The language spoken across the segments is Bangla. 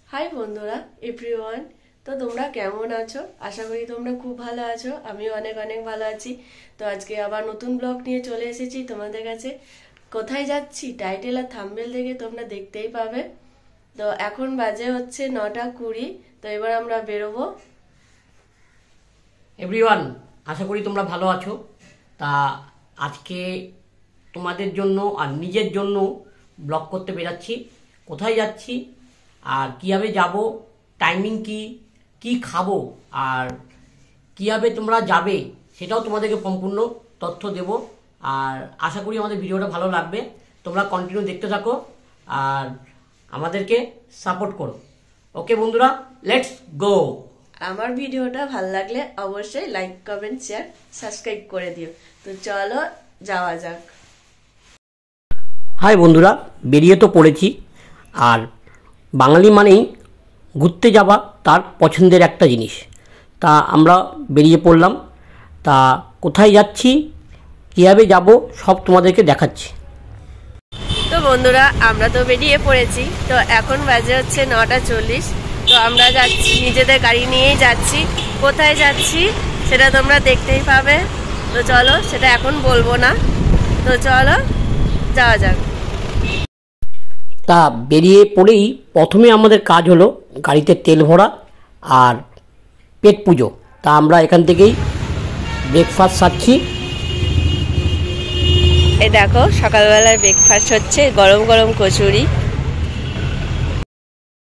হাই বন্ধুরা এভরিওয়ান। তো তোমরা কেমন আছো? আশা করি তোমরা খুব ভালো আছো। আমিও অনেক অনেক ভালো আছি। তো আজকে আবার নতুন ব্লগ নিয়ে চলে এসেছি তোমাদের কাছে। কোথায় যাচ্ছি টাইটেল আর থাম্বনেল দেখে তোমরা দেখতেই পাবে। তো এখন বাজে হচ্ছে 9:20। তো এবার আমরা বেরোবো। এভরিওয়ান, আশা করি তোমরা ভালো আছো। তা আজকে তোমাদের জন্য আর নিজের জন্য ব্লগ করতে বেরাচ্ছি। কোথায় যাচ্ছি আর কীভাবে যাব, টাইমিং কি খাবো আর কীভাবে তোমরা যাবে সেটাও তোমাদেরকে সম্পূর্ণ তথ্য দেব। আর আশা করি আমাদের ভিডিওটা ভালো লাগবে। তোমরা কন্টিনিউ দেখতে থাকো আর আমাদেরকে সাপোর্ট করো। ওকে বন্ধুরা, লেটস গো। আমার ভিডিওটা ভালো লাগলে অবশ্যই লাইক কমেন্ট শেয়ার সাবস্ক্রাইব করে দিও। তো চলো যাওয়া যাক। হাই বন্ধুরা, বেরিয়ে তো পড়েছি। আর বাঙালি মানেই ঘুরতে যাওয়া তার পছন্দের একটা জিনিস। তা আমরা বেরিয়ে পড়লাম। তা কোথায় যাচ্ছি, কীভাবে যাব সব তোমাদেরকে দেখাচ্ছি। তো বন্ধুরা আমরা তো বেরিয়ে পড়েছি। তো এখন বাজে হচ্ছে 9:40। তো আমরা যাচ্ছি, নিজেদের গাড়ি নিয়েই যাচ্ছি। কোথায় যাচ্ছি সেটা তোমরা দেখতেই পাবে। তো চলো, সেটা এখন বলবো না। তো চলো যাওয়া যাক। তা বেরিয়ে পড়েই প্রথমে আমাদের কাজ হলো গাড়িতে তেল ভরা আর পেট পুজো। তা আমরা এখান থেকেই ব্রেকফাস্ট সারছি। এই দেখো সকালবেলার ব্রেকফাস্ট হচ্ছে গরম গরম কচুরি।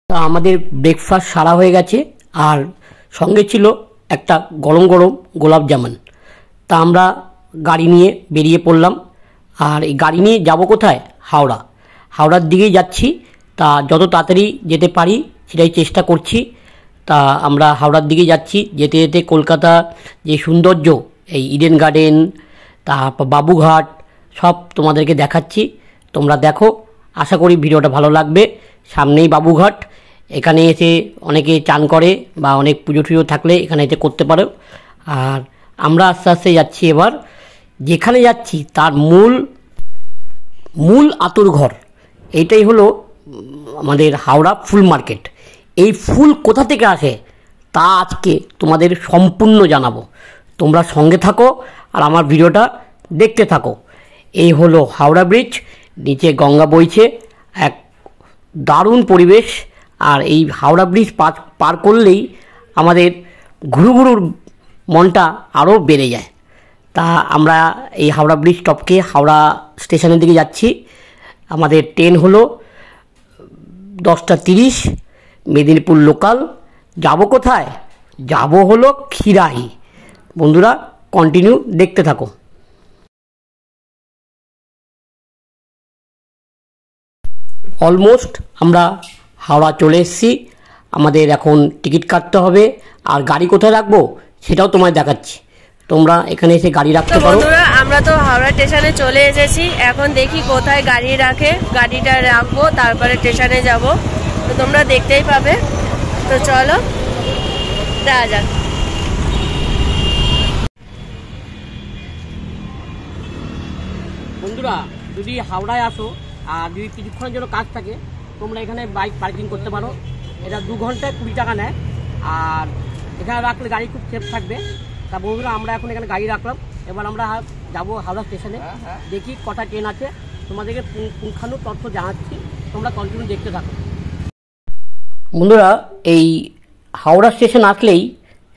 তা আমাদের ব্রেকফাস্ট সারা হয়ে গেছে আর সঙ্গে ছিল একটা গরম গরম গোলাপ জামুন। তা আমরা গাড়ি নিয়ে বেরিয়ে পড়লাম। আর এই গাড়ি নিয়ে যাব কোথায়? হাওড়ার দিকেই যাচ্ছি। তা যত তাড়াতাড়ি যেতে পারি সেটাই চেষ্টা করছি। তা আমরা হাওড়ার দিকে যাচ্ছি। যেতে যেতে কলকাতা যে সৌন্দর্য, এই ইডেন গার্ডেন, তারপর বাবুঘাট সব তোমাদেরকে দেখাচ্ছি। তোমরা দেখো, আশা করি ভিডিওটা ভালো লাগবে। সামনেই বাবুঘাট। এখানে এসে অনেকে চান করে বা অনেক পুজো টুজো থাকলে এখানে এসে করতে পারো। আর আমরা আস্তে আস্তে যাচ্ছি। এবার যেখানে যাচ্ছি তার মূল আতুরঘর, এইটাই হলো আমাদের হাওড়া ফুল মার্কেট। এই ফুল কোথা থেকে আসে তা আজকে তোমাদের সম্পূর্ণ জানাবো। তোমরা সঙ্গে থাকো আর আমার ভিডিওটা দেখতে থাকো। এই হলো হাওড়া ব্রিজ, নিচে গঙ্গা বইছে, এক দারুণ পরিবেশ। আর এই হাওড়া ব্রিজ পার করলেই আমাদের ঘুরুর মনটা আরও বেড়ে যায়। তা আমরা এই হাওড়া ব্রিজ টপকে হাওড়া স্টেশনের দিকে যাচ্ছি। আমাদের ট্রেন হলো 10:30, মেদিনীপুর লোকাল। যাব কোথায়? যাব হলো খিরাই। বন্ধুরা কন্টিনিউ দেখতে থাকো। অলমোস্ট আমরা হাওড়া চলে এসেছি। আমাদের এখন টিকিট কাটতে হবে আর গাড়ি কোথায় রাখবো সেটাও তোমায় দেখাচ্ছি। তোমরা এখানে এসে গাড়ি রাখতে পারো। বন্ধুরা আমরা তো হাওড়া স্টেশনে চলে এসেছি। এখন দেখি কোথায় গাড়ি রাখে, গাড়িটা রাখবো, তারপরে স্টেশনে যাব। তো তোমরা দেখতেই পাবে। তো চলো যাওয়া যাক। বন্ধুরা যদি হাওড়ায় আসো আর যদি কিছুক্ষণের জন্য কাজ থাকে, তোমরা এখানে বাইক পার্কিং করতে পারো। এটা 2 ঘন্টায় 20 টাকা নেয়। আর এখানে রাখলে গাড়ি খুব সেফ থাকবে। তা বন্ধুরা আমরা এখন এখানে গাড়ি রাখলাম। এবার আমরা যাবো হাওড়া স্টেশনে। দেখি কটা ট্রেন আছে, তোমাদেরকে পুঙ্খানু তথ্য জানাচ্ছি। তোমরা কন্টিনিউ দেখতে থাকো। বন্ধুরা এই হাওড়া স্টেশন আসলেই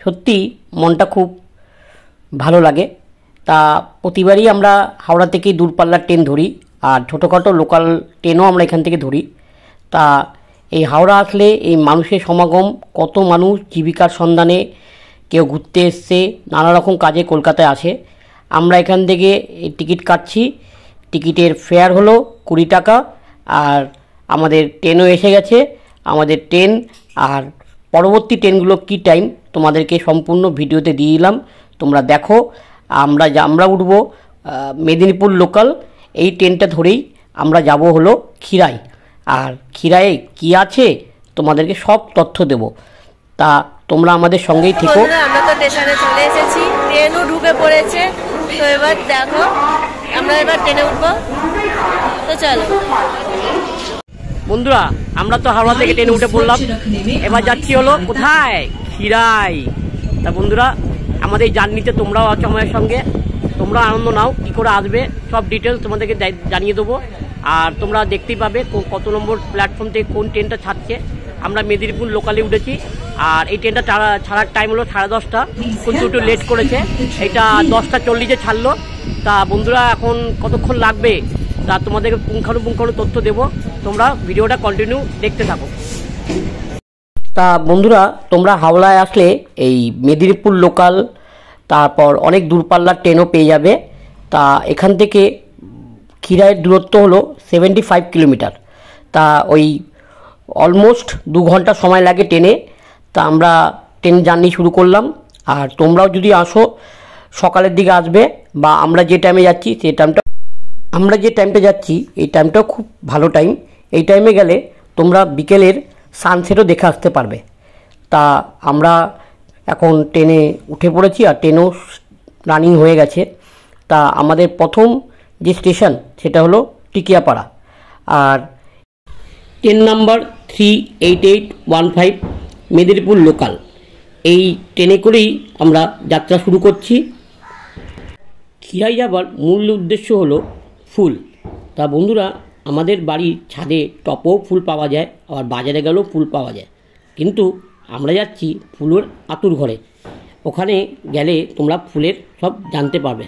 সত্যি মনটা খুব ভালো লাগে। তা প্রতিবারই আমরা হাওড়া থেকেই দূরপাল্লার ট্রেন ধরি আর ছোটোখাটো লোকাল ট্রেনও আমরা এখান থেকে ধরি। তা এই হাওড়া আসলে এই মানুষের সমাগম, কত মানুষ জীবিকার সন্ধানে, কেউ ঘুরতে এসছে, নানা রকম কাজে কলকাতায় আসে। আমরা এখান থেকে এই টিকিট কাটছি। টিকিটের ফেয়ার হলো 20 টাকা। আর আমাদের ট্রেনও এসে গেছে। আমাদের ট্রেন আর পরবর্তী ট্রেনগুলো কী টাইম তোমাদেরকে সম্পূর্ণ ভিডিওতে দিয়ে দিলাম। তোমরা দেখো। আমরা উঠবো মেদিনীপুর লোকাল। এই ট্রেনটা ধরেই আমরা যাব হলো খিরাই। আর খিরাইয়ে কী আছে তোমাদেরকে সব তথ্য দেব। তা তোমরা আমাদের সঙ্গেই থেকো। আমরা তো স্টেশনে চলে এসেছি, ট্রেনও ঢুকে পড়েছে। তো এবার দেখো আমরা এবার ট্রেনে উঠবো। তো চলো। বন্ধুরা আমরা তো হাওড়া থেকে ট্রেনে উঠে পড়লাম, এবার যাচ্ছি হলো কোথায়, খিরাই। তা বন্ধুরা আমাদের এই জার্নিতে তোমরাও আছো আমাদের সঙ্গে, তোমরা আনন্দ নাও, কি করে আসবে সব ডিটেলস তোমাদেরকে জানিয়ে দেবো। আর তোমরা দেখতেই পাবে কত নম্বর প্ল্যাটফর্ম থেকে কোন ট্রেনটা ছাড়ছে। আমরা মেদিনীপুর লোকালে উঠেছি, আর এই ট্রেনটা ছাড়ার টাইম হলো 10:30, কিন্তু একটু লেট করেছে, এটা 10:40 ছাড়লো। তা বন্ধুরা এখন কতক্ষণ লাগবে তা তোমাদেরকে পুঙ্খানুপুঙ্খানু তথ্য দেবো, তোমরা ভিডিওটা কন্টিনিউ দেখতে থাকো। তা বন্ধুরা তোমরা হাওড়ায় আসলে এই মেদিনীপুর লোকাল, তারপর অনেক দূরপাল্লার ট্রেনও পেয়ে যাবে। তা এখান থেকে খিরাইয়ের দূরত্ব হলো 75 কিলোমিটার। তা ওই অলমোস্ট 2 ঘন্টা সময় লাগে ট্রেনে। তা আমরা ট্রেন জার্নি শুরু করলাম। আর তোমরাও যদি আসো সকালের দিকে আসবে, বা আমরা যে টাইমে যাচ্ছি সেই টাইমটা যাচ্ছি এই টাইমটাও খুব ভালো টাইম। এই টাইমে গেলে তোমরা বিকেলের সানসেটও দেখে আসতে পারবে। তা আমরা এখন ট্রেনে উঠে পড়েছি, আর ট্রেনও রানিং হয়ে গেছে। তা আমাদের প্রথম যে স্টেশন সেটা হলো টিকিয়াপাড়া, আর ট্রেন নাম্বার 38815 মেদিনীপুর লোকাল। এই ট্রেনে করেই আমরা যাত্রা শুরু করছি। খিরাই যাবার মূল উদ্দেশ্য হলো ফুল। তা বন্ধুরা আমাদের বাড়ির ছাদে টপও ফুল পাওয়া যায়, আবার বাজারে গেলেও ফুল পাওয়া যায়, কিন্তু আমরা যাচ্ছি ফুলের আতুর ঘরে। ওখানে গেলে তোমরা ফুলের সব জানতে পারবে।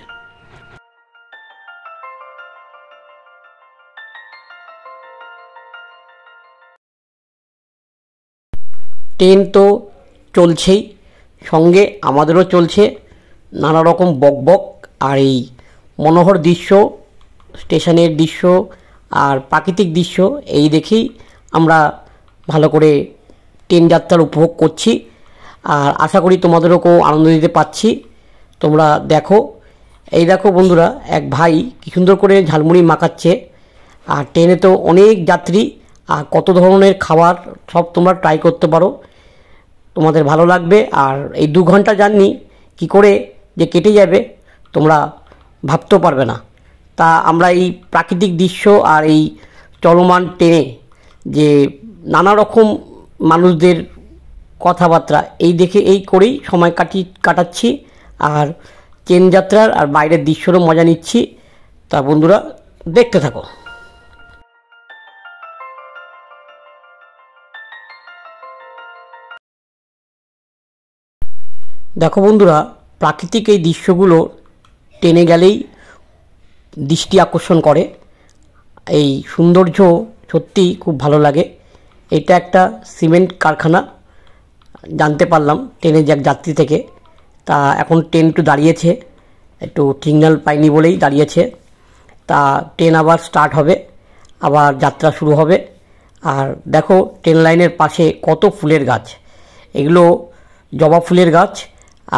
ট্রেন তো চলছেই, সঙ্গে আমাদেরও চলছে নানা রকম বকবক। আর এই মনোহর দৃশ্য, স্টেশনের দৃশ্য আর প্রাকৃতিক দৃশ্য এই দেখেই আমরা ভালো করে ট্রেন যাত্রার উপভোগ করছি। আর আশা করি তোমাদেরও কেউ আনন্দ দিতে পারছি। তোমরা দেখো, এই দেখো বন্ধুরা, এক ভাই কী সুন্দর করে ঝালমুড়ি মাখাচ্ছে। আর ট্রেনে তো অনেক যাত্রী, আর কত ধরনের খাবার সব তোমরা ট্রাই করতে পারো, তোমাদের ভালো লাগবে। আর এই 2 ঘন্টা জার্নি কী করে যে কেটে যাবে তোমরা ভাবতেও পারবে না। তা আমরা এই প্রাকৃতিক দৃশ্য আর এই চলমান ট্রেনে যে নানা রকম মানুষদের কথাবার্তা এই দেখে এই করেই সময় কাটাচ্ছি, আর ট্রেন যাত্রার আর বাইরের দৃশ্যরও মজা নিচ্ছি। তা বন্ধুরা দেখতে থাকো। দেখো বন্ধুরা, প্রাকৃতিক এই দৃশ্যগুলো ট্রেনে গেলেই দৃষ্টি আকর্ষণ করে। এই সৌন্দর্য সত্যিই খুব ভালো লাগে। এটা একটা সিমেন্ট কারখানা জানতে পারলাম ট্রেনের যাত্রী থেকে। তা এখন ট্রেন একটু দাঁড়িয়েছে, একটু সিগন্যাল পাইনি বলেই দাঁড়িয়েছে। তা ট্রেন আবার স্টার্ট হবে, আবার যাত্রা শুরু হবে। আর দেখো ট্রেন লাইনের পাশে কত ফুলের গাছ, এগুলো জবা ফুলের গাছ।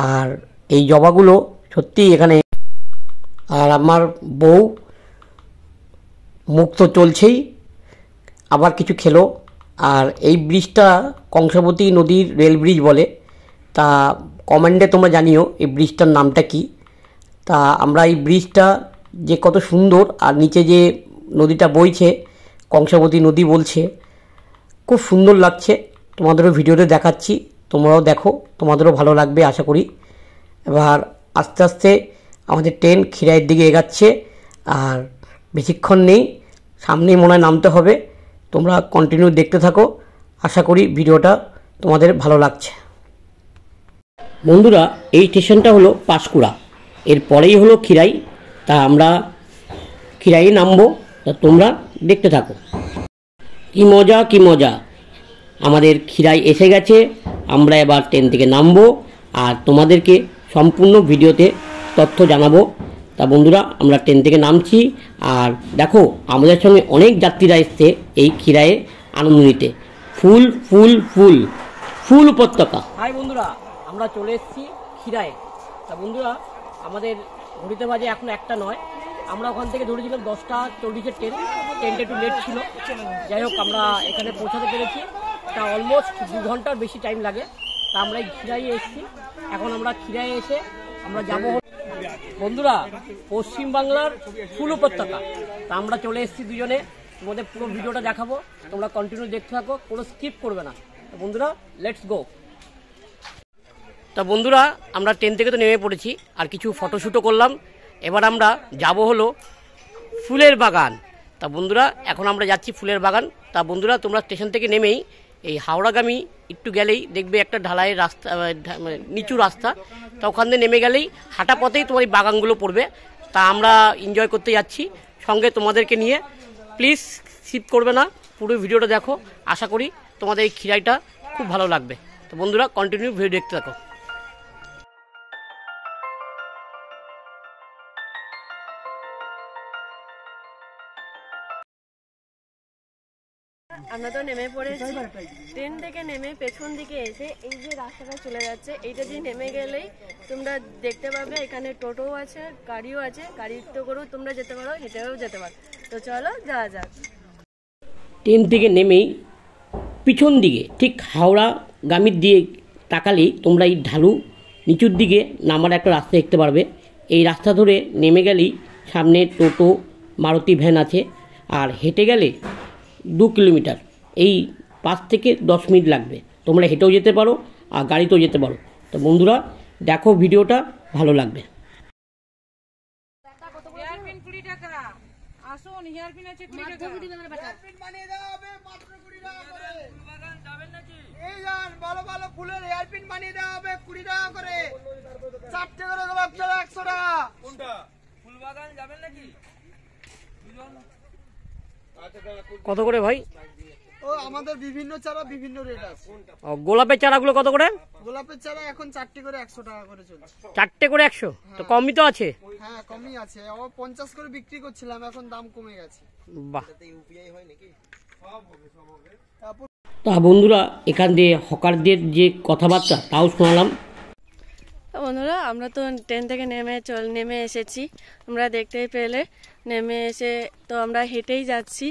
আর এই জবাগুলো সত্যিই এখানে। আর আমার বউ মুখ তো চলছেই, আবার কিছু খেলো। আর এই ব্রিজটা কংসাবতী নদীর রেল ব্রিজ বলে। তা কমেন্টে তোমরা জানিও এই ব্রিজটার নামটা কি। তা আমরা এই ব্রিজটা যে কত সুন্দর, আর নিচে যে নদীটা বইছে কংসাবতী নদী বলছে, খুব সুন্দর লাগছে। তোমাদেরও ভিডিওতে দেখাচ্ছি, তোমরাও দেখো, তোমাদেরও ভালো লাগবে আশা করি। এবার আস্তে আস্তে আমাদের ট্রেন খিরাইয়ের দিকে এগাচ্ছে, আর বেশিক্ষণ নেই, সামনেই মনে হয় নামতে হবে। তোমরা কন্টিনিউ দেখতে থাকো, আশা করি ভিডিওটা তোমাদের ভালো লাগছে। বন্ধুরা এই স্টেশনটা হলো পাঁশকুড়া, এর পরেই হলো খিরাই। তা আমরা খিরাইয়ে নামবো, তা তোমরা দেখতে থাকো। কি মজা কি মজা, আমাদের খিরাই এসে গেছে। আমরা এবার ট্রেন থেকে নামবো, আর তোমাদেরকে সম্পূর্ণ ভিডিওতে তথ্য জানাবো। তা বন্ধুরা আমরা ট্রেন থেকে নামছি, আর দেখো আমাদের সঙ্গে অনেক যাত্রীরা এসছে এই খিরাইয়ে আনন্দ নিতে। ফুল ফুল ফুল ফুল উপত্যকা। হাই বন্ধুরা, আমরা চলে এসেছি খিরাইয়ে। তা বন্ধুরা আমাদের ঘড়িতে বাজে এখন 1টা নয়, আমরা ওখান থেকে ধরেছিলাম 10:40 ট্রেনটা একটু লেট ছিল। যাই হোক আমরা এখানে পৌঁছাতে পেরেছি। তা অলমোস্ট 2 ঘন্টার বেশি টাইম লাগে। তা আমরা এই খিরাইয়ে এসেছি। এখন আমরা খিরাইয়ে এসে আমরা যাবো বন্ধুরা পশ্চিমবাংলার ফুল উপত্যকা। তা আমরা চলে এসেছি দুজনে তোমাদের পুরো ভিডিওটা দেখাবো, তোমরা কন্টিনিউ দেখতে থাকো, কোনো স্কিপ করবে না। তো বন্ধুরা লেটস গো। তা বন্ধুরা আমরা ট্রেন থেকে তো নেমে পড়েছি, আর কিছু ফটোশ্যুটও করলাম। এবার আমরা যাব হলো ফুলের বাগান। তা বন্ধুরা এখন আমরা যাচ্ছি ফুলের বাগান। তা বন্ধুরা তোমরা স্টেশন থেকে নেমেই এই হাওড়াগামী একটু গেলেই দেখবে একটা ঢালাইয়ের রাস্তা, মানে নিচু রাস্তা। তা ওখান থেকে নেমে গেলেই হাঁটা পথেই তোমার এই বাগানগুলো পড়বে। তা আমরা এনজয় করতে যাচ্ছি সঙ্গে তোমাদেরকে নিয়ে। প্লিজ স্কিপ করবে না, পুরো ভিডিওটা দেখো, আশা করি তোমাদের এই খিরাইটা খুব ভালো লাগবে। তো বন্ধুরা কন্টিনিউ ভিডিও দেখতে থাকো। আমরা তো নেমে পড়েছি, ট্রেন থেকে নেমে পেছন দিকে এসে এই যে রাস্তাটা চলে যাচ্ছে, এইটা দিয়ে নেমে গেলেই তোমরা দেখতে পাবে এখানে টোটোও আছে, গাড়িও আছে। গাড়িতে করেও তোমরা যেতে পারো, হেঁটেও যেতে পারো। তো চলো যাওয়া যাক। ট্রেন থেকে নেমেই পিছন দিকে ঠিক হাওড়াগামীর দিয়ে তাকালেই তোমরা এই ঢালু নিচুর দিকে নামার একটা রাস্তা দেখতে পারবে। এই রাস্তা ধরে নেমে গেলেই সামনে টোটো, মারুতি ভ্যান আছে। আর হেঁটে গেলে 2 কিলোমিটার, এই 5 থেকে 10 মিনিট লাগবে। তোমরা হেঁটেও যেতে পারো আর গাড়িতেও যেতে পারো। তো বন্ধুরা দেখো, ভিডিওটা ভালো লাগবে। হেয়ারপিন 20 টাকা। আসুন, হেয়ারপিন আছে 20 টাকা। হেয়ারপিন বানিয়ে দেওয়া হবে মাত্র 20 টাকা করে। ফুলবাগান যাবেন নাকি? এই যান, ভালো ভালো ফুলের হেয়ারপিন বানিয়ে দেওয়া হবে 20 টাকা করে। 4টে করে দেবো আপনারা 100 টাকা। কোনটা? ফুলবাগান যাবেন নাকি? কত করে ভাই? ও আমাদের বিভিন্ন চারা বিভিন্ন রেট আছে। গোলাপের চারাগুলো কত করে? গোলাপের চারা এখন 4টে করে 100 টাকা করে চলছে। 4টে করে 100? তো কমই তো আছে। হ্যাঁ কমই আছে, ও 50 করে বিক্রি করছিলাম, এখন দাম কমে গেছে। বাহ। ইউপিআই হয় নাকি? তা বন্ধুরা এখান দিয়ে হকারদের যে কথাবার্তা তাও শোনালাম। বন্ধুরা আমরা তো ট্রেন থেকে নেমে এসেছি, আমরা দেখতেই পেলে। নেমে এসে তো আমরা হেঁটেই যাচ্ছি।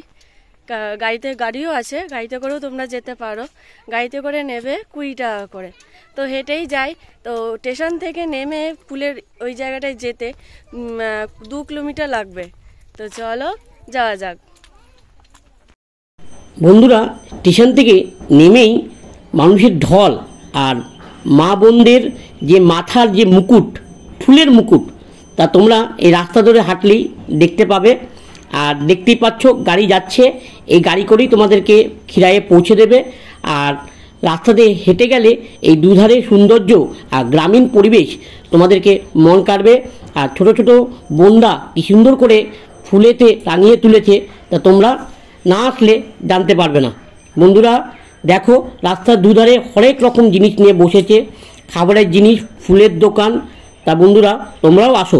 গাড়িও আছে, গাড়িতে করেও তোমরা যেতে পারো। গাড়িতে করে নেবে 20 টাকা করে। তো হেঁটেই যাই। তো স্টেশন থেকে নেমে ফুলের ওই জায়গাটায় যেতে 2 কিলোমিটার লাগবে। তো চলো যাওয়া যাক। বন্ধুরা স্টেশন থেকে নেমেই মানুষের ঢল আর মা বোনদের যে মাথার যে মুকুট, ফুলের মুকুট, তা তোমরা এই রাস্তা ধরে হাঁটলেই দেখতে পাবে। আর দেখতেই পাচ্ছ গাড়ি যাচ্ছে, এই গাড়ি করেই তোমাদেরকে খিরাইয়ে পৌঁছে দেবে। আর রাস্তা দিয়ে হেঁটে গেলে এই দুধারে সৌন্দর্য আর গ্রামীণ পরিবেশ তোমাদেরকে মন কাড়বে। আর ছোট ছোট বোনরা কি সুন্দর করে ফুলেতে রাঙিয়ে তুলেছে, তা তোমরা না আসলে জানতে পারবে না। বন্ধুরা দেখো রাস্তার দুধারে হরেক রকম জিনিস নিয়ে বসেছে, খাবারের জিনিস, ফুলের দোকান। তা বন্ধুরা তোমরাও আসো।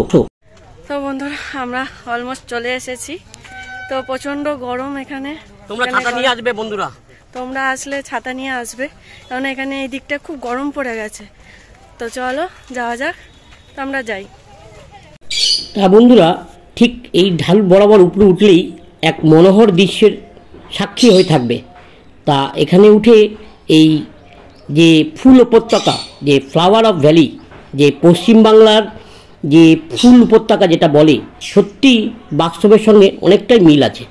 তো বন্ধুরা আমরা অলমোস্ট চলে এসেছি। তো প্রচণ্ড গরম এখানে। তোমরা ছাতা নিয়ে আসবে বন্ধুরা, তোমরা আসলে ছাতা নিয়ে আসবে, কারণ এখানে এই দিকটা খুব গরম পড়ে গেছে। তো চলো যাওয়া যাক। তো আমরা যাই। তা বন্ধুরা ঠিক এই ঢাল বরাবর উপরে উঠলেই এক মনোহর দৃশ্যের সাক্ষী হয়ে থাকবে। তা এখানে উঠে এই যে ফুল উপত্যকা, যে ফ্লাওয়ার অফ ভ্যালি, যে পশ্চিমবাংলার যে ফুল উপত্যকা যেটা বলে, সত্যি বাস্তবের সঙ্গে অনেকটাই মিল আছে।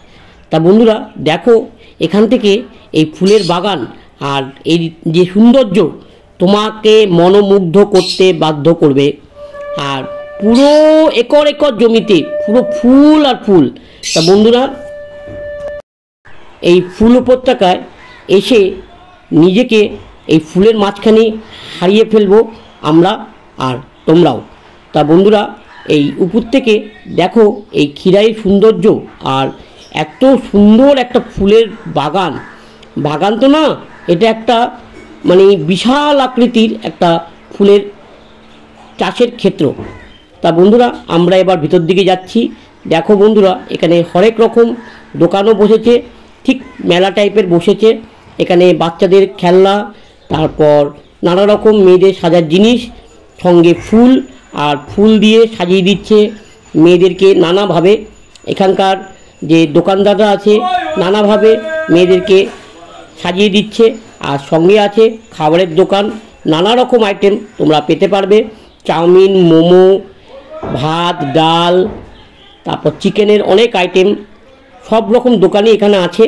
তা বন্ধুরা দেখো এখান থেকে এই ফুলের বাগান আর এই যে সৌন্দর্য তোমাকে মনোমুগ্ধ করতে বাধ্য করবে। আর পুরো একর একর জমিতে পুরো ফুল আর ফুল। তা বন্ধুরা এই ফুল উপত্যকায় এসে নিজেকে এই ফুলের মাঝখানে হারিয়ে ফেলবো আমরা আর তোমরাও। তা বন্ধুরা এই উপর থেকে দেখো এই খিরাইয়ের সৌন্দর্য আর এত সুন্দর একটা ফুলের বাগান। বাগান তো না, এটা একটা মানে বিশাল আকৃতির একটা ফুলের চাষের ক্ষেত্র। তা বন্ধুরা আমরা এবার ভিতর দিকে যাচ্ছি। দেখো বন্ধুরা এখানে হরেক রকম দোকানও বসেছে, ঠিক মেলা টাইপের বসেছে। এখানে বাচ্চাদের খেলনা, তারপর নানা রকম মেয়েদের সাজার জিনিস, সঙ্গে ফুল, আর ফুল দিয়ে সাজিয়ে দিচ্ছে মেয়েদেরকে নানাভাবে। এখানকার যে দোকানদাররা আছে নানাভাবে মেয়েদেরকে সাজিয়ে দিচ্ছে। আর সঙ্গে আছে খাবারের দোকান, নানা রকম আইটেম তোমরা পেতে পারবে। চাউমিন, মোমো, ভাত, ডাল, তারপর চিকেনের অনেক আইটেম, সব রকম দোকানই এখানে আছে।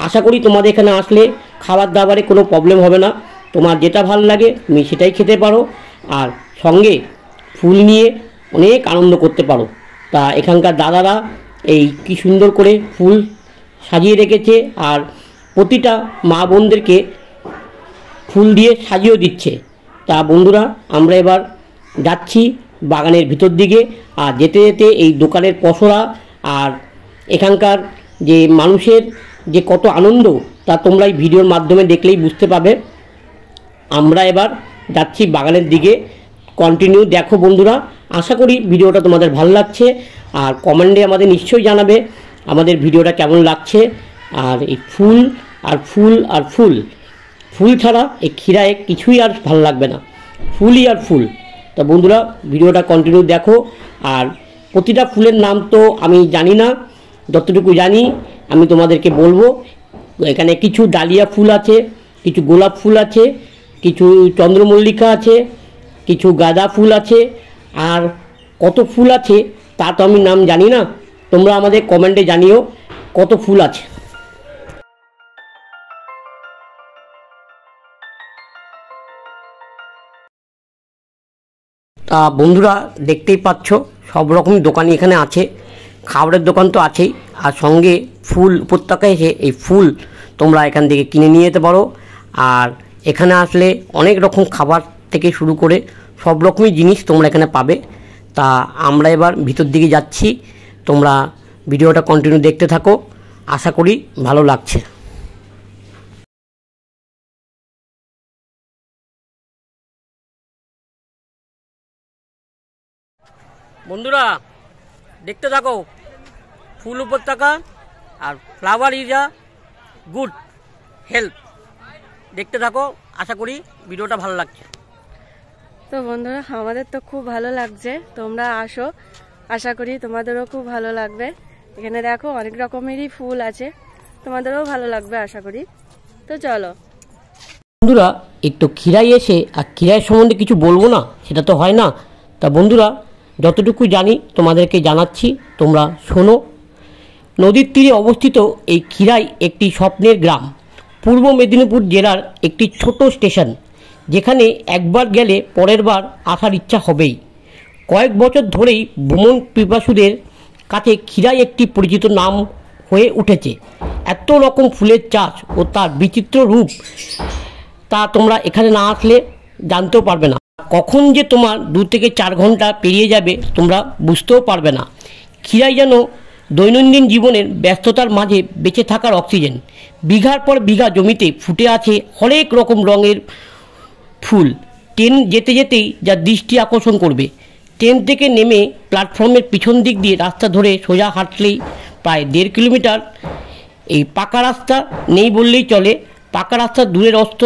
আশা করি তোমাদের এখানে আসলে খাবার দাবারে কোনো প্রবলেম হবে না। তোমার যেটা ভালো লাগে তুমি সেটাই খেতে পারো, আর সঙ্গে ফুল নিয়ে অনেক আনন্দ করতে পারো। তা এখানকার দাদারা এই কি সুন্দর করে ফুল সাজিয়ে রেখেছে, আর প্রতিটা মা বোনদেরকে ফুল দিয়ে সাজিয়েও দিচ্ছে। তা বন্ধুরা, আমরা এবার যাচ্ছি বাগানের ভিতর দিকে। আর যেতে যেতে এই দোকানের পসরা আর এখানকার যে মানুষের যে কত আনন্দ তা তোমরা এই ভিডিওর মাধ্যমে দেখলেই বুঝতে পাবে। আমরা এবার যাচ্ছি বাগানের দিকে। কন্টিনিউ দেখো বন্ধুরা, আশা করি ভিডিওটা তোমাদের ভালো লাগছে। আর কমেন্টে আমাদের নিশ্চয়ই জানাবে আমাদের ভিডিওটা কেমন লাগছে। আর এই ফুল আর ফুল আর ফুল, ফুল ছাড়া এই ক্ষীরায় কিছুই আর ভালো লাগবে না, ফুলই আর ফুল। তা বন্ধুরা, ভিডিওটা কন্টিনিউ দেখো। আর প্রতিটা ফুলের নাম তো আমি জানি না, যতটুকু জানি আমি তোমাদেরকে বলবো। এখানে কিছু ডালিয়া ফুল আছে, কিছু গোলাপ ফুল আছে, কিছু চন্দ্রমল্লিকা আছে, কিছু গাঁদা ফুল আছে, আর কত ফুল আছে তা তো আমি নাম জানি না। তোমরা আমাদের কমেন্টে জানিও কত ফুল আছে। তা বন্ধুরা, দেখতেই পাচ্ছ সব রকম দোকানই এখানে আছে। খাবারের দোকান তো আছেই, আর সঙ্গে ফুল উপত্যকায় এসে এই ফুল তোমরা এখান থেকে কিনে নিয়ে যেতে পারো। আর এখানে আসলে অনেক রকম খাবার থেকে শুরু করে সব রকমই জিনিস তোমরা এখানে পাবে। তা আমরা এবার ভিতর দিকে যাচ্ছি, তোমরা ভিডিওটা কন্টিনিউ দেখতে থাকো, আশা করি ভালো লাগছে। বন্ধুরা দেখতে থাকো, ফুল উপত্যকা আর flower is a good help. দেখতে থাকো, আশা করি ভিডিওটা ভালো লাগছে। তো বন্ধুরা, আমাদের তো খুব ভালো লাগছে, তোমরা আসো, আশা করি তোমাদেরও খুব ভালো লাগবে। এখানে দেখো অনেক রকমেরই ফুল আছে, তোমাদেরও ভালো লাগবে আশা করি। তো চলো বন্ধুরা, একটু ক্ষীরাই এসে আর ক্ষীরাইয়ের সম্বন্ধে কিছু বলবো না, সেটা তো হয় না। তা বন্ধুরা, যতটুকু জানি তোমাদেরকে জানাচ্ছি, তোমরা শোনো। নদীর তীরে অবস্থিত এই ক্ষীরাই একটি স্বপ্নের গ্রাম, পূর্ব মেদিনীপুর জেলার একটি ছোট স্টেশন, যেখানে একবার গেলে পরের বার আসার ইচ্ছা হবেই। কয়েক বছর ধরেই ভ্রমণ পিপাসুদের কাছে ক্ষীরাই একটি পরিচিত নাম হয়ে উঠেছে। এত রকম ফুলের চাষ ও তার বিচিত্র রূপ তা তোমরা এখানে না আসলে জানতেও পারবে না। কখন যে তোমার 2 থেকে 4 ঘন্টা পেরিয়ে যাবে তোমরা বুঝতেও পারবে না। ক্ষীরাই যেন দৈনন্দিন জীবনের ব্যস্ততার মাঝে বেঁচে থাকার অক্সিজেন। বিঘার পর বিঘা জমিতে ফুটে আছে হরেক রকম রঙের ফুল। ট্রেন যেতে যেতেই যা দৃষ্টি আকর্ষণ করবে। ট্রেন থেকে নেমে প্ল্যাটফর্মের পিছন দিক দিয়ে রাস্তা ধরে সোজা হাঁটলেই প্রায় 1.5 কিলোমিটার এই পাকা রাস্তা নেই বললেই চলে। পাকা রাস্তা দূরের অস্ত,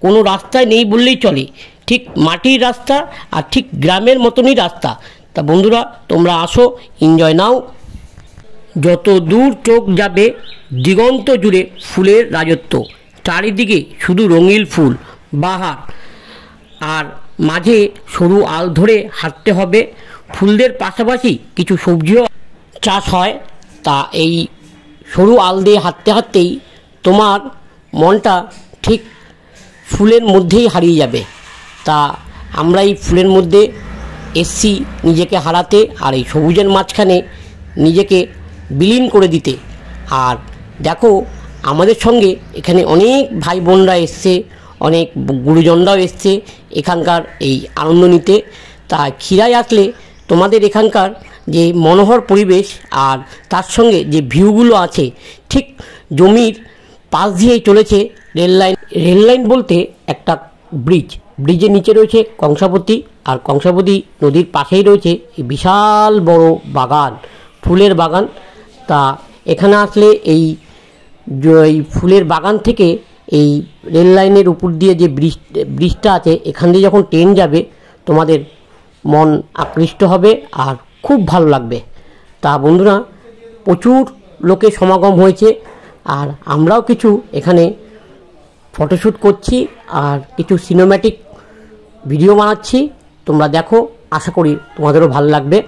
কোনো রাস্তায় নেই বললেই চলে। ঠিক মাটির রাস্তা, আর ঠিক গ্রামের মতনই রাস্তা। তা বন্ধুরা, তোমরা আসো, এনজয় নাও। যত দূর চোখ যাবে দিগন্ত জুড়ে ফুলের রাজত্ব। চারিদিকে শুধু রঙিন ফুল বাহার, আর মাঝে সরু আল ধরে হাঁটতে হবে। ফুলদের পাশাপাশি কিছু সবজিও চাষ হয়। তা এই সরু আল দিয়ে হাঁটতে হাঁটতেই তোমার মনটা ঠিক ফুলের মধ্যেই হারিয়ে যাবে। তা আমরা এই ফুলের মধ্যে এসছি নিজেকে হারাতে, আর এই সবুজের মাঝখানে নিজেকে বিলীন করে দিতে। আর দেখো, আমাদের সঙ্গে এখানে অনেক ভাই বোনরা এসছে, অনেক গুরুজনরাও এসছে এখানকার এই আনন্দ নিতে। তা ক্ষীরাই আসলে তোমাদের এখানকার যে মনোহর পরিবেশ আর তার সঙ্গে যে ভিউগুলো আছে, ঠিক জমির পাশ দিয়েই চলেছে রেললাইন। রেললাইন বলতে একটা ব্রিজের নিচে রয়েছে কংসাবতী, আর কংসাবতী নদীর পাশেই রয়েছে এই বিশাল বড় বাগান, ফুলের বাগান। তা এখানে আসলে এই ফুলের বাগান থেকে এই রেল লাইনের উপর দিয়ে যে ব্রিজটা আছে, এখান দিয়ে যখন ট্রেন যাবে তোমাদের মন আকৃষ্ট হবে আর খুব ভালো লাগবে। তা বন্ধুরা, প্রচুর লোকের সমাগম হয়েছে, আর আমরাও কিছু এখানে ফটোশ্যুট করছি আর কিছু সিনেম্যাটিক ভিডিও বানাচ্ছি। তোমরা দেখো, আশা করি তোমাদেরও ভালো লাগবে।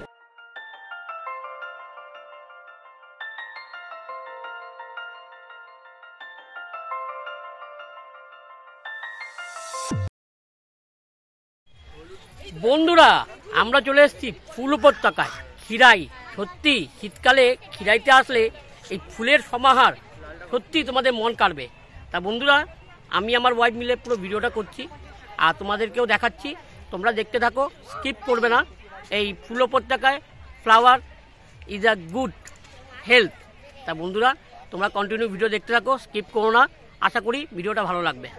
বন্ধুরা আমরা চলে এসেছি ফুল উপত্যকায় খিরাই। সত্যি শীতকালে খিরাইতে আসলে এই ফুলের সমাহার সত্যি তোমাদের মন কাড়বে। তা বন্ধুরা আমি আমার ওয়াইফ মিলে পুরো ভিডিওটা করছি আর তোমাদেরকেও দেখাচ্ছি, তোমরা দেখতে থাকো, স্কিপ করবে না। এই ফুল উপত্যকায় flower is a good health. তা বন্ধুরা তোমরা কন্টিনিউ ভিডিও দেখতে থাকো, স্কিপ করো না, আশা করি ভিডিওটা ভালো লাগবে।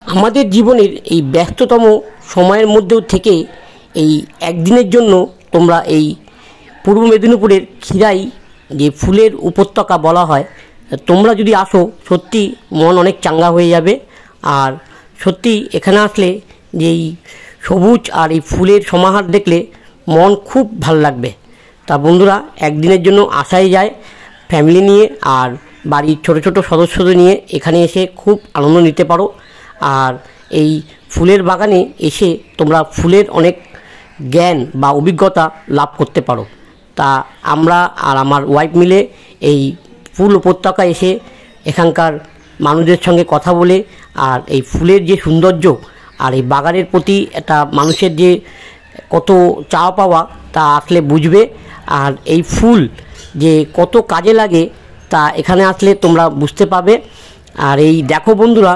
আমাদের জীবনের এই ব্যস্ততম সময়ের মধ্যেও থেকে এই একদিনের জন্য তোমরা এই পূর্ব মেদিনীপুরের খিরাই যে ফুলের উপত্যকা বলা হয়, তোমরা যদি আসো সত্যি মন অনেক চাঙ্গা হয়ে যাবে। আর সত্যি এখানে আসলে যে এই সবুজ আর এই ফুলের সমাহার দেখলে মন খুব ভালো লাগবে। তা বন্ধুরা একদিনের জন্য আসাই যায় ফ্যামিলি নিয়ে, আর বাড়ির ছোট ছোট সদস্যদের নিয়ে এখানে এসে খুব আনন্দ নিতে পারো। আর এই ফুলের বাগানে এসে তোমরা ফুলের অনেক জ্ঞান বা অভিজ্ঞতা লাভ করতে পারো। তা আমরা আর আমার ওয়াইফ মিলে এই ফুল উপত্যকা এসে এখানকার মানুষদের সঙ্গে কথা বলে আর এই ফুলের যে সৌন্দর্য আর এই বাগানের প্রতি একটা মানুষের যে কত চাওয়া পাওয়া তা আসলে বুঝবে। আর এই ফুল যে কত কাজে লাগে তা এখানে আসলে তোমরা বুঝতে পাবে। আর এই দেখো বন্ধুরা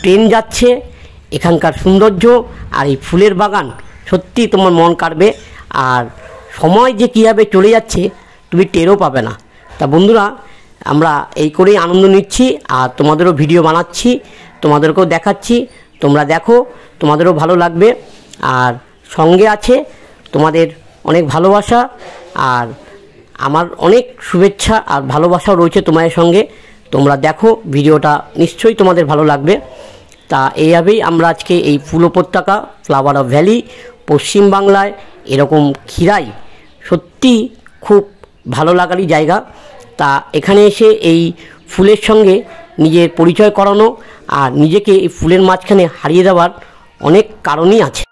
ট্রেন যাচ্ছে, এখানকার সৌন্দর্য আর এই ফুলের বাগান সত্যি তোমার মন কাড়বে। আর সময় যে কীভাবে চলে যাচ্ছে তুমি টেরও পাবে না। তা বন্ধুরা আমরা এই করেই আনন্দ নিচ্ছি আর তোমাদেরও ভিডিও বানাচ্ছি, তোমাদেরকেও দেখাচ্ছি, তোমরা দেখো, তোমাদেরও ভালো লাগবে। আর সঙ্গে আছে তোমাদের অনেক ভালোবাসা আর আমার অনেক শুভেচ্ছা আর ভালোবাসাও রয়েছে তোমাদের সঙ্গে। তোমরা দেখো ভিডিওটা, নিশ্চয়ই তোমাদের ভালো লাগবে। তা এইভাবেই আমরা আজকে এই ফুল উপত্যকা ফ্লাওয়ার অফ ভ্যালি পশ্চিমবাংলায় এরকম খিরাই সত্যি খুব ভালো লাগারই জায়গা। তা এখানে এসে এই ফুলের সঙ্গে নিজের পরিচয় করানো আর নিজেকে এই ফুলের মাঝখানে হারিয়ে দেওয়ার অনেক কারণই আছে।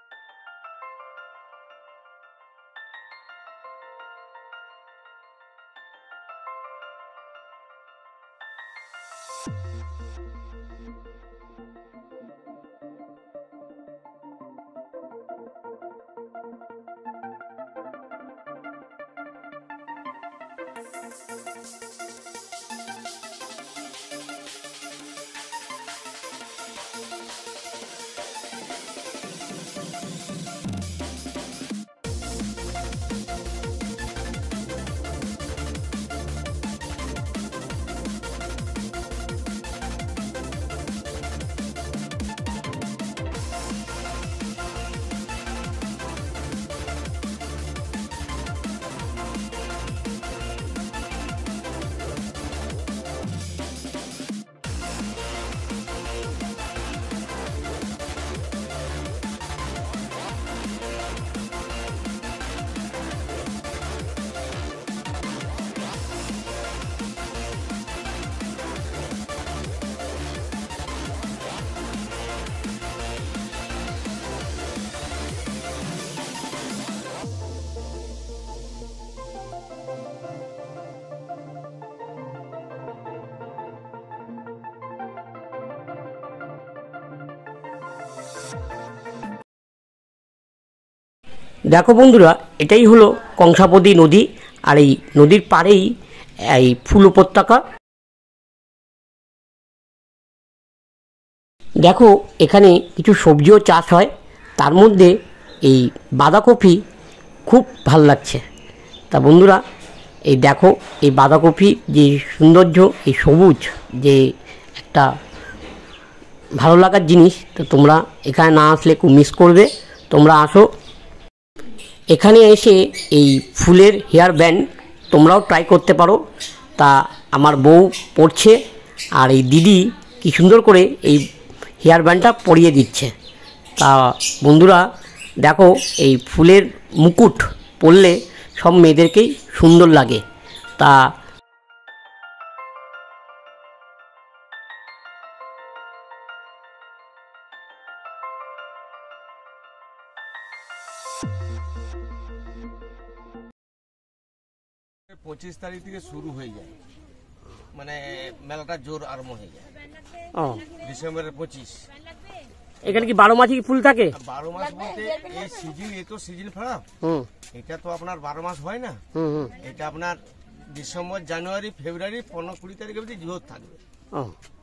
দেখো বন্ধুরা এটাই হলো কংসাবতী নদী আর এই নদীর পাড়েই এই ফুল উপত্যকা। দেখো এখানে কিছু সবজিও চাষ হয়, তার মধ্যে এই বাঁধাকপি খুব ভাল লাগছে। তা বন্ধুরা এই দেখো এই বাঁধাকপি যে সৌন্দর্য, এই সবুজ যে একটা ভালো লাগার জিনিস, তো তোমরা এখানে না আসলে খুব মিস করবে। তোমরা আসো এখানে এসে এই ফুলের হেয়ার ব্যান্ড তোমরাও ট্রাই করতে পারো। তা আমার বউ পরছে আর এই দিদি কি সুন্দর করে এই হেয়ার ব্যান্ডটা পরিয়ে দিচ্ছে। তা বন্ধুরা দেখো এই ফুলের মুকুট পরলে সব মেয়েদেরকেই সুন্দর লাগে। তা পঁচিশ তারিখ থেকে শুরু হয়ে যায়, মানে মেলাটা জোর আরম্ভ হয়ে যায় ও ডিসেম্বরের 25। এখানে কি 12 মাসই ফুল থাকে? 12 মাস বলতে এই সিজন, এ তো সিজন ফেরা, এটা তো আপনার 12 মাস হয় না। এটা আপনার ডিসেম্বর, জানুয়ারি, ফেব্রুয়ারি 15-20 তারিখ অবধি জোর থাকবে।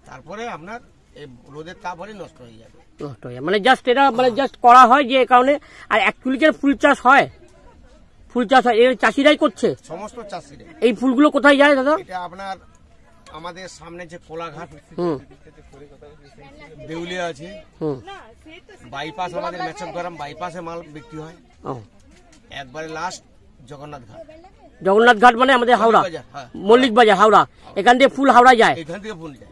তারপরে আপনার এই রোদের তাপ হলে নষ্ট হয়ে যাবে। নষ্ট হয়ে মানে জাস্ট এটা মানে জাস্ট করা হয় যে কারণে। আর অ্যাকচুয়ালি কি ফুল চাষ হয়? ফুল চাষ হয়, এর চাষিরাই করছে সমস্ত চাষিরা। এই ফুলগুলো কোথায় যায় দাদা? এটা আপনার আমাদের সামনে যে কোলাঘাট দেউলিয়া আছে, বাইপাস, আমাদের মেচকগ্রাম বাইপাসে মাল বিক্রি হয়। একবারে লাস্ট জগন্নাথ ঘাট। জগন্নাথ ঘাট মানে আমাদের হাওড়া, মল্লিক বাজার হাওড়া, এখান থেকে ফুল হাওড়া যায়। এখান থেকে ফুল যায়।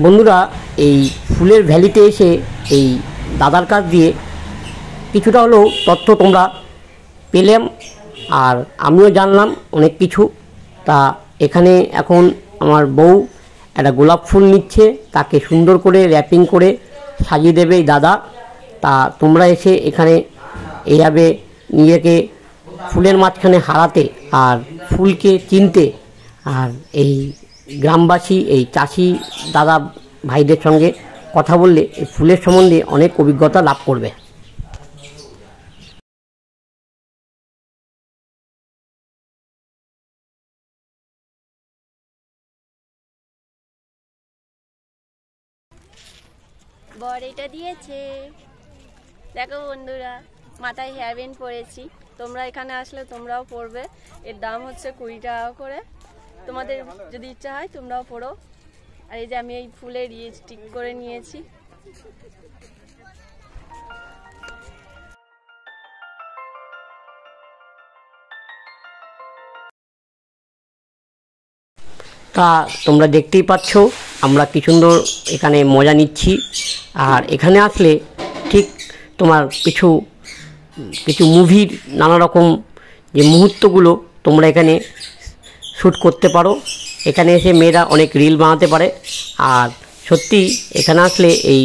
বন্ধুরা এই ফুলের ভ্যালিতে এসে এই দাদার কাছ দিয়ে কিছুটা হলেও তথ্য তোমরা পেলাম, আর আমিও জানলাম অনেক কিছু। তা এখানে এখন আমার বউ একটা গোলাপ ফুল নিচ্ছে, তাকে সুন্দর করে র্যাপিং করে সাজিয়ে দেবে এই দাদা। তা তোমরা এসে এখানে এইভাবে নিজেকে ফুলের মাঝখানে হারাতে আর ফুলকে চিনতে, আর এই গ্রামবাসী এই চাষি দাদা ভাইদের সঙ্গে কথা বললে এই ফুলের সম্বন্ধে অনেক অভিজ্ঞতা লাভ করবে। বর এটা দিয়েছে, দেখো বন্ধুরা মাথায় হেয়ার ব্যান্ড পরেছি। তোমরা এখানে আসলে তোমরাও পরবে। এর দাম হচ্ছে 20 টাকা করে। তোমাদের যদি ইচ্ছা হয় তোমরাও পরো। আর এই যে আমি এই ফুলের স্টিক করে নিয়েছি। তা তোমরা দেখতেই পাচ্ছ আমরা কি সুন্দর এখানে মজা নিচ্ছি। আর এখানে আসলে ঠিক তোমার কিছু কিছু মুভির নানা রকম যে মুহূর্তগুলো তোমরা এখানে শ্যুট করতে পারো। এখানে এসে মেয়েরা অনেক রিল বানাতে পারে। আর সত্যি এখানে আসলে এই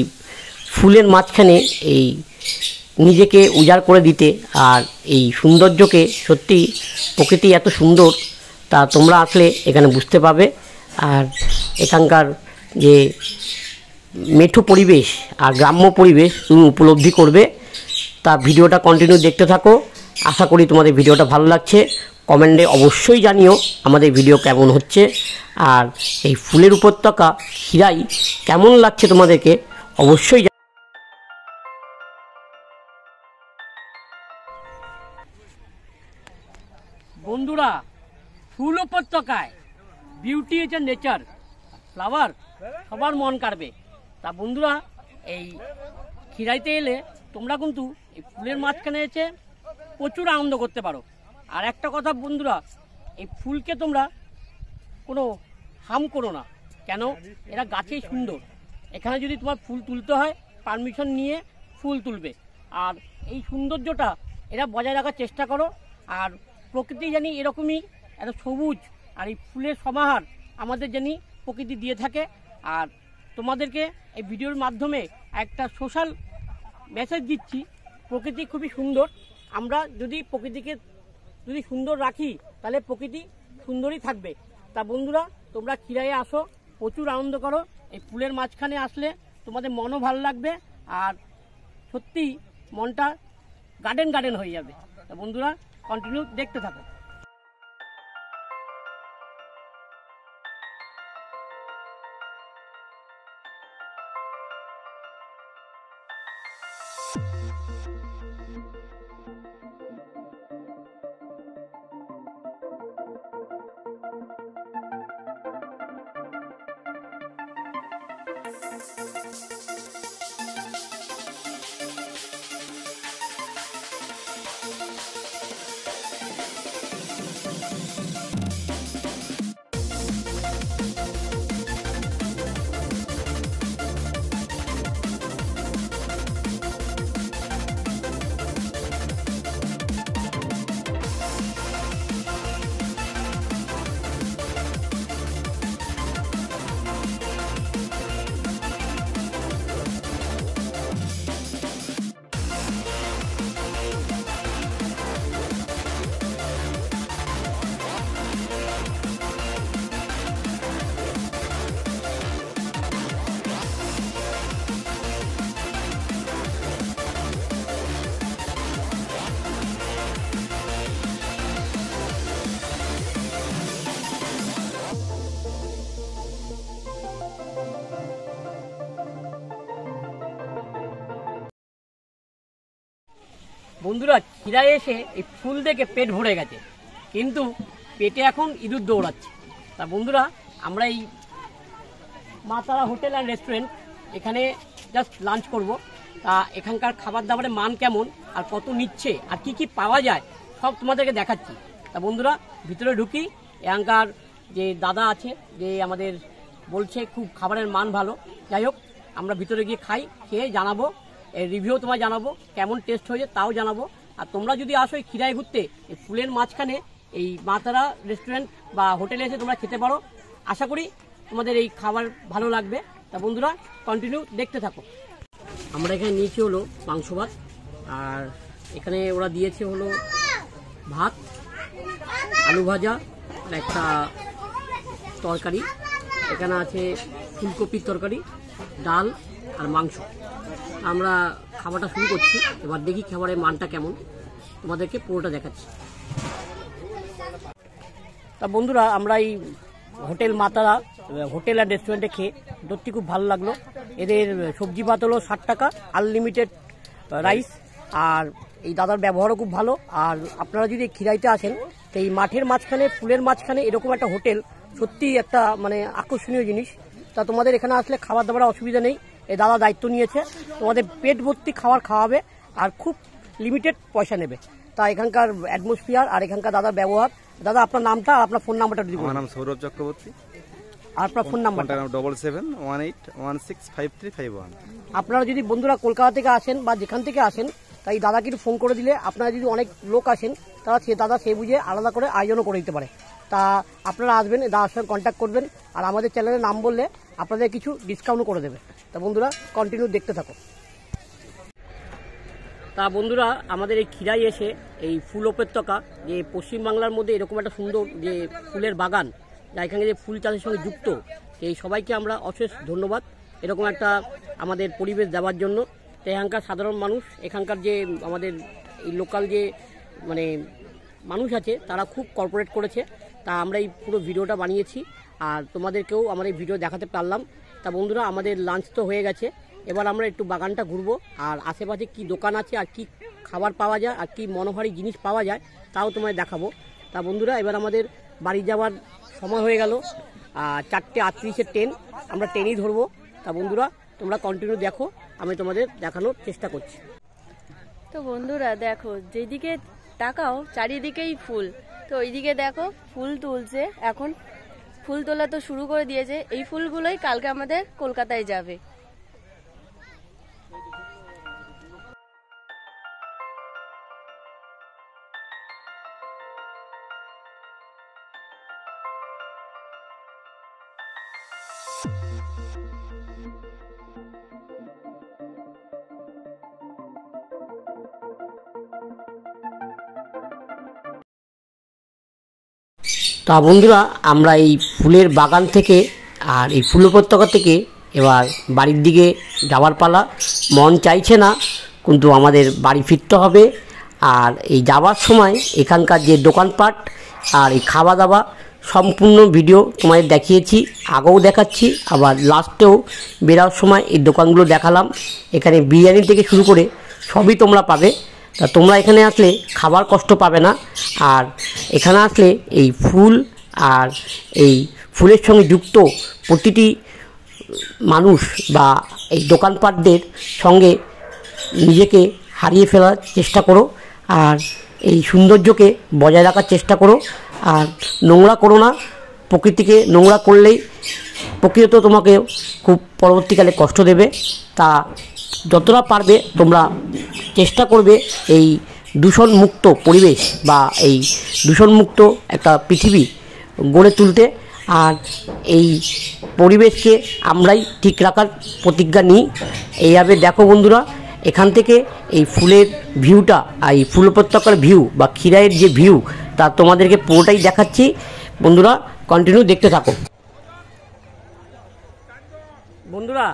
ফুলের মাঝখানে এই নিজেকে উজাড় করে দিতে আর এই সৌন্দর্যকে, সত্যি প্রকৃতি এত সুন্দর তা তোমরা আসলে এখানে বুঝতে পাবে। আর এখানকার যে মেঠো পরিবেশ আর গ্রাম্য পরিবেশ তুমি উপলব্ধি করবে। তা ভিডিওটা কন্টিনিউ দেখতে থাকো। আশা করি তোমাদের ভিডিওটা ভালো লাগছে। কমেন্টে অবশ্যই জানিও আমাদের ভিডিও কেমন হচ্ছে, আর এই ফুলের উপত্যকা খিরাই কেমন লাগছে তোমাদেরকে অবশ্যই। বন্ধুরা ফুল উপত্যকায় beauty is a nature, flower সবার মন কাড়বে। তা বন্ধুরা এই খিরাইতে এলে তোমরা কিন্তু এই ফুলের মাঝখানে এসে প্রচুর আনন্দ করতে পারো। আর একটা কথা বন্ধুরা, এই ফুলকে তোমরা কোনো হার্ম করো না, কেন এরা গাছেই সুন্দর। এখানে যদি তোমার ফুল তুলতে হয় পারমিশন নিয়ে ফুল তুলবে। আর এই সৌন্দর্যটা এরা বজায় রাখার চেষ্টা করো। আর প্রকৃতি জানি এরকমই এত সবুজ, আর এই ফুলের সমাহার আমাদের জানি প্রকৃতি দিয়ে থাকে। আর তোমাদেরকে এই ভিডিওর মাধ্যমে একটা সোশ্যাল মেসেজ দিচ্ছি, প্রকৃতি খুবই সুন্দর। আমরা যদি প্রকৃতিকে যদি সুন্দর রাখি তাহলে প্রকৃতি সুন্দরই থাকবে। তা বন্ধুরা তোমরা খিরাইয়ে আসো, প্রচুর আনন্দ করো। এই ফুলের মাঝখানে আসলে তোমাদের মনও ভালো লাগবে, আর সত্যি মনটা গার্ডেন গার্ডেন হয়ে যাবে। তা বন্ধুরা কন্টিনিউ দেখতে থাকো। বন্ধুরা খিরায় এসে এই ফুল দেখে পেট ভরে গেছে, কিন্তু পেটে এখন ইঁদুর দৌড়াচ্ছে। তা বন্ধুরা আমরা এই মা তারা হোটেল অ্যান্ড রেস্টুরেন্ট এখানে জাস্ট লাঞ্চ করব। তা এখানকার খাবার দাবারের মান কেমন আর কত নিচ্ছে আর কি কি পাওয়া যায় সব তোমাদেরকে দেখাচ্ছি। তা বন্ধুরা ভিতরে ঢুকি। এখানকার যে দাদা আছে যে আমাদের বলছে খুব খাবারের মান ভালো। যাই হোক আমরা ভিতরে গিয়ে খাই, খেয়ে জানাবো, এর রিভিউ তোমায় জানাবো, কেমন টেস্ট হয়েছে তাও জানাবো। আর তোমরা যদি আসো এই খিরায় ঘুরতে, এই ফুলের মাঝখানে এই মা তারা রেস্টুরেন্ট বা হোটেলে এসে তোমরা খেতে পারো। আশা করি তোমাদের এই খাবার ভালো লাগবে। তা বন্ধুরা কন্টিনিউ দেখতে থাকো। আমরা এখানে নিয়েছি হলো মাংস ভাত, আর এখানে ওরা দিয়েছে হলো ভাত, আলু ভাজা আর একটা তরকারি। এখানে আছে ফুলকপির তরকারি, ডাল আর মাংস। আমরা খাবারটা শুরু করছি, এবার দেখি খাবারের মানটা কেমন, তোমাদেরকে পুরোটা দেখাচ্ছি। তা বন্ধুরা আমরা এই হোটেল মাতারা হোটেল অ্যান্ড রেস্টুরেন্টে খেয়ে সত্যি খুব ভালো লাগলো। এদের সবজি ভাত হলো 60 টাকা, আনলিমিটেড রাইস, আর এই দাদার ব্যবহারও খুব ভালো। আর আপনারা যদি খিরাইতে আসেন তো এই মাঠের মাঝখানে ফুলের মাঝখানে এরকম একটা হোটেল সত্যি একটা মানে আকর্ষণীয় জিনিস। তা তোমাদের এখানে আসলে খাবার দাবার অসুবিধা নেই, এই দাদা দায়িত্ব নিয়েছে, তোমাদের পেট ভর্তি খাবার খাওয়াবে আর খুব লিমিটেড পয়সা নেবে। তা এখানকার অ্যাটমসফিয়ার আর এখানকার দাদার ব্যবহার। দাদা আপনার নামটা আর আপনার ফোন নাম্বারটা দিবেন। আমার নাম সৌরভ চক্রবর্তী, আর আপনার ফোন নাম্বারটা 7718165351। আপনারা যদি বন্ধুরা কলকাতা থেকে আসেন বা যেখান থেকে আসেন তাই দাদাকে একটু ফোন করে দিলে, আপনারা যদি অনেক লোক আসেন তারা দাদা সে বুঝে আলাদা করে আয়োজনও করে দিতে পারে। তা আপনারা আসবেন, দাদার সঙ্গে কন্ট্যাক্ট করবেন, আর আমাদের চ্যানেলের নাম বললে আপনাদের কিছু ডিসকাউন্টও করে দেবে। তা বন্ধুরা কন্টিনিউ দেখতে থাকো। তা বন্ধুরা আমাদের এই খিরাই এসে এই ফুল উপত্যকা, যে পশ্চিমবাংলার মধ্যে এরকম একটা সুন্দর যে ফুলের বাগান, যা এখানে যে ফুল চাষের সঙ্গে যুক্ত, এই সবাইকে আমরা অশেষ ধন্যবাদ এরকম একটা আমাদের পরিবেশ দেওয়ার জন্য। তো এখানকার সাধারণ মানুষ, এখানকার যে আমাদের এই লোকাল যে মানে মানুষ আছে তারা খুব কর্পোরেট করেছে। তা আমরা এই পুরো ভিডিওটা বানিয়েছি আর তোমাদেরকেও আমার এই ভিডিও দেখাতে পারলাম। তা বন্ধুরা আমাদের লাঞ্চ তো হয়ে গেছে, এবার আমরা একটু বাগানটা ঘুরবো আর আশেপাশে কি দোকান আছে আর কি খাবার পাওয়া যায় আর কি মনোহারী জিনিস পাওয়া যায় তাও তোমায় দেখাবো। তা বন্ধুরা এবার আমাদের বাড়ি যাওয়ার সময় হয়ে গেল, 4:38 ট্রেন, আমরা ট্রেনই ধরবো। তা বন্ধুরা তোমরা কন্টিনিউ দেখো, আমি তোমাদের দেখানোর চেষ্টা করছি। তো বন্ধুরা দেখো, যেদিকে তাকাও চারিদিকেই ফুল। তো ওইদিকে দেখো ফুল তুলছে, এখন ফুল তোলা তো শুরু করে দিয়েছে। এই ফুলগুলোই কালকে আমাদের কলকাতায় যাবে। তা বন্ধুরা আমরা এই ফুলের বাগান থেকে আর এই ফুল উপত্যকা থেকে এবার বাড়ির দিকে যাওয়ার পালা। মন চাইছে না, কিন্তু আমাদের বাড়ি ফিরতে হবে। আর এই যাওয়ার সময় এখানকার যে দোকানপাট আর এই খাওয়া দাওয়া সম্পূর্ণ ভিডিও তোমাদের দেখিয়েছি, আগেও দেখাচ্ছি, আবার লাস্টেও বেরোর সময় এই দোকানগুলো দেখালাম। এখানে বিরিয়ানি থেকে শুরু করে সবই তোমরা পাবে। তা তোমরা এখানে আসলে খাবার কষ্ট পাবে না। আর এখানে আসলে এই ফুল আর এই ফুলের সঙ্গে যুক্ত প্রতিটি মানুষ বা এই দোকানপাটদের সঙ্গে নিজেকে হারিয়ে ফেলার চেষ্টা করো আর এই সৌন্দর্যকে বজায় রাখার চেষ্টা করো। আর নোংরা করো না, প্রকৃতিকে নোংরা করলেই প্রকৃতি তো তোমাকে খুব পরবর্তীকালে কষ্ট দেবে। তা যতটা পারবে তোমরা চেষ্টা করবে এই দূষণমুক্ত পরিবেশ বা এই দূষণমুক্ত একটা পৃথিবী গড়ে তুলতে। আর এই পরিবেশকে আমরাই ঠিক রাখার প্রতিজ্ঞা নিই। এইভাবে দেখো বন্ধুরা, এখান থেকে এই ফুলের ভিউটা, এই ফুল উপত্যকার ভিউ বা খিরাইয়ের যে ভিউ তা তোমাদেরকে পুরোটাই দেখাচ্ছি। বন্ধুরা কন্টিনিউ দেখতে থাকো। বন্ধুরা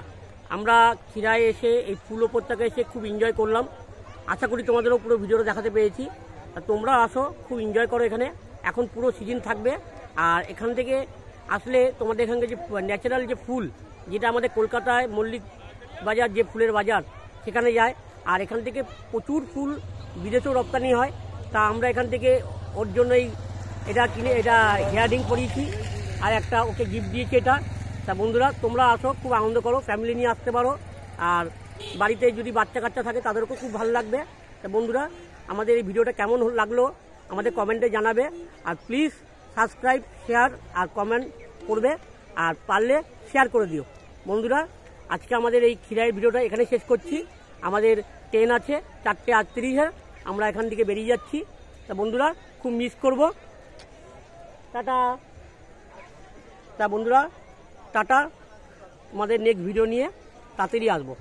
আমরা খিরায় এসে এই ফুল উপত্যকায় এসে খুব এনজয় করলাম। আশা করি তোমাদেরও পুরো ভিডিওটা দেখাতে পেরেছি। আর তোমরা আসো, খুব এনজয় করো এখানে। এখন পুরো সিজন থাকবে। আর এখান থেকে আসলে তোমাদের এখানকার যে ন্যাচারাল যে ফুল, যেটা আমাদের কলকাতায় মল্লিক বাজার যে ফুলের বাজার সেখানে যায়, আর এখান থেকে প্রচুর ফুল বিদেশেও রপ্তানি হয়। তা আমরা এখান থেকে ওর জন্যই এটা কিনে এটা হেয়ারিং করিয়েছি, আর একটা ওকে গিফট দিয়েছি এটা। তা বন্ধুরা তোমরা আসো, খুব আনন্দ করো, ফ্যামিলি নিয়ে আসতে পারো, আর বাড়িতে যদি বাচ্চা কাচ্চা থাকে তাদেরকেও খুব ভালো লাগবে। তা বন্ধুরা আমাদের এই ভিডিওটা কেমন লাগলো আমাদের কমেন্টে জানাবে, আর প্লিজ সাবস্ক্রাইব, শেয়ার আর কমেন্ট করবে, আর পারলে শেয়ার করে দিও। বন্ধুরা আজকে আমাদের এই খিরাইয়ের ভিডিওটা এখানে শেষ করছি। আমাদের ট্রেন আছে 4:38-এ, আমরা এখান থেকে বেরিয়ে যাচ্ছি। তা বন্ধুরা খুব মিস করব, টাটা। তা বন্ধুরা টাটা, আমাদের নেক্সট ভিডিও নিয়ে তাড়াতাড়ি আসবো।